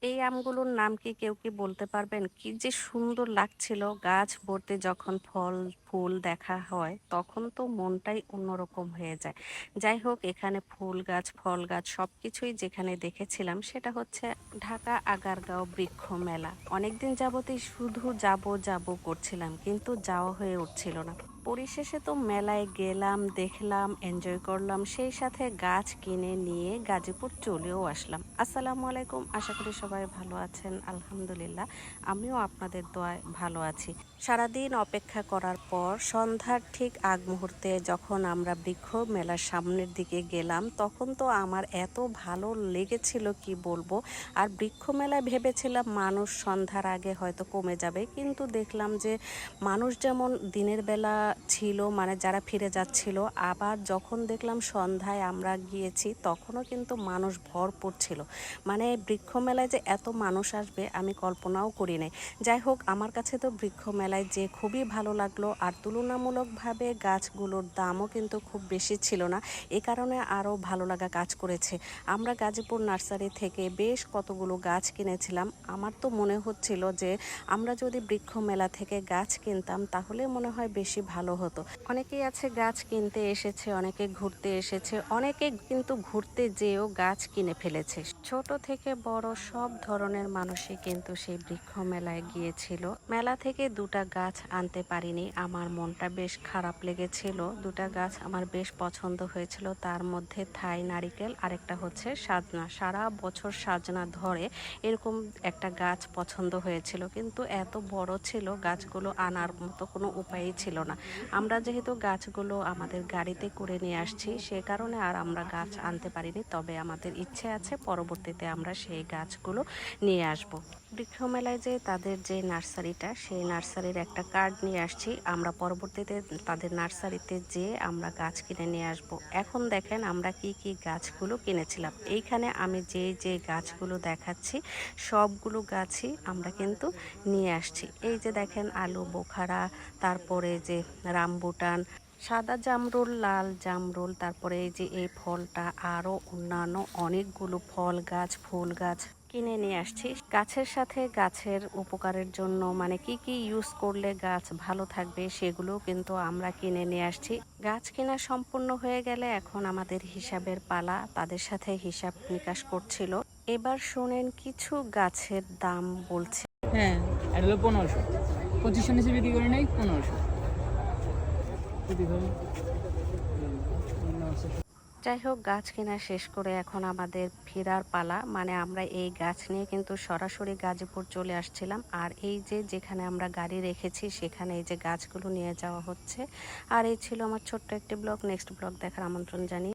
এই আমগুলোর নাম কেউ কি বলতে পারবেন? কি যে সুন্দর লাগছিল! গাছ ভর্তি যখন ফল, ফুল দেখা হয় তখন তো মনটাই অন্যরকম হয়ে যায়। যাই হোক এখানে ফুল গাছ, ফল গাছ সবকিছুই যেখানে দেখেছিলাম সেটা হচ্ছে ঢাকা আগারগাঁও বৃক্ষ মেলা। অনেকদিন যাবতই শুধু যাব করছিলাম কিন্তু যাওয়া হয়ে উঠছিল না। পরিশেষে তো মেলায় গেলাম, দেখলাম, এনজয় করলাম। সেই সাথে গাছ কিনে নিয়ে গাজীপুর চলেও আসলাম। আসসালামু আলাইকুম। আশা করি সবাই ভালো আছেন। আলহামদুলিল্লাহ। আমিও আপনাদের দোয়ায় ভালো আছি। সারাদিন অপেক্ষা করার পর সন্ধ্যার ঠিক আগ মুহূর্তে যখন আমরা বৃক্ষ মেলার সামনের দিকে গেলাম তখন তো আমার এত ভালো লেগেছিল কি বলবো। আর বৃক্ষ মেলায় ভেবেছিলাম মানুষ সন্ধ্যার আগে হয়তো কমে যাবে, কিন্তু দেখলাম যে মানুষ যেমন দিনের বেলা ছিল, মানে যারা ফিরে যাচ্ছিল, আবার যখন দেখলাম সন্ধ্যায় আমরা গিয়েছি তখনও কিন্তু মানুষ ভরপুর ছিল। মানে বৃক্ষ মেলায় যে এত মানুষ আসবে আমি কল্পনাও করি নাই। যাই হোক আমার কাছে তো বৃক্ষ মেলায় যে খুবই ভালো লাগলো, আর তুলনামূলকভাবে গাছগুলোর দামও কিন্তু খুব বেশি ছিল না। এ কারণে আরও ভালো লাগা কাজ করেছে। আমরা গাজীপুর নার্সারি থেকে বেশ কতগুলো গাছ কিনেছিলাম। আমার তো মনে হচ্ছিল যে আমরা যদি বৃক্ষ মেলা থেকে গাছ কিনতাম তাহলে মনে হয় বেশি ভালো হতো। অনেকেই আছে গাছ কিনতে এসেছে, অনেকে ঘুরতে এসেছে, অনেকে কিন্তু ঘুরতে যেয়েও গাছ কিনে ফেলেছে। ছোট থেকে বড় সব ধরনের মানুষই কিন্তু সেই বৃক্ষ মেলায় গিয়েছিল। মেলা থেকে দুটা গাছ আনতে পারিনি, আমার মনটা বেশ খারাপ লেগেছিল। দুটা গাছ আমার বেশ পছন্দ হয়েছিল, তার মধ্যে থাই নারিকেল, আরেকটা হচ্ছে সাজনা। সারা বছর সাজনা ধরে এরকম একটা গাছ পছন্দ হয়েছিল, কিন্তু এত বড় ছিল গাছগুলো আনার মতো কোনো উপায়ই ছিল না। আমরা যেহেতু গাছগুলো আমাদের গাড়িতে করে নিয়ে আসছি সে কারণে আর আমরা গাছ আনতে পারিনি, তবে আমাদের ইচ্ছে আছে পরবর্তীতে আমরা সেই গাছগুলো নিয়ে আসব। বৃক্ষ মেলায় যে তাদের যে নার্সারিটা, সেই নার্সারির একটা কার্ড নিয়ে আসছি। আমরা পরবর্তীতে তাদের নার্সারিতে যেয়ে আমরা গাছ কিনে নিয়ে আসব। এখন দেখেন আমরা কি কি গাছগুলো কিনেছিলাম। এইখানে আমি যে গাছগুলো দেখাচ্ছি সবগুলো গাছই আমরা কিন্তু নিয়ে আসছি। এই যে দেখেন আলু বোখারা, তারপরে যে রামবুটান, সাদা জামরুল, লাল জামরুল, তারপরে এই যে এই ফলটা, আরও অন্যান্য অনেকগুলো ফল গাছ, ফুল গাছ কিনে নিয়ে আসছি। গাছের সাথে গাছের উপকারের জন্য মানে কি কি ইউজ করলে গাছ ভালো থাকবে সেগুলোও কিন্তু আমরা কিনে নিয়ে আসছি। গাছ কেনা সম্পূর্ণ হয়ে গেলে এখন আমাদের হিসাবের পালা। তাদের সাথে হিসাব নিকাশ করছিল। এবার শোনেন কিছু গাছের দাম বলছে। হ্যাঁ, এটা হলো 1500, 2500 নিচে বিক্রি করে নেই 1500। যাই হোক গাছ কেনা শেষ করে এখন আমাদের ফেরার পালা। মানে আমরা এই গাছ নিয়ে কিন্তু সরাসরি গাজীপুর চলে আসছিলাম, আর এই যে যেখানে আমরা গাড়ি রেখেছি সেখানে এই যে গাছগুলো নিয়ে যাওয়া হচ্ছে। আর এই ছিল আমার ছোট্ট একটি ব্লগ। নেক্সট ব্লগ দেখার আমন্ত্রণ জানিয়ে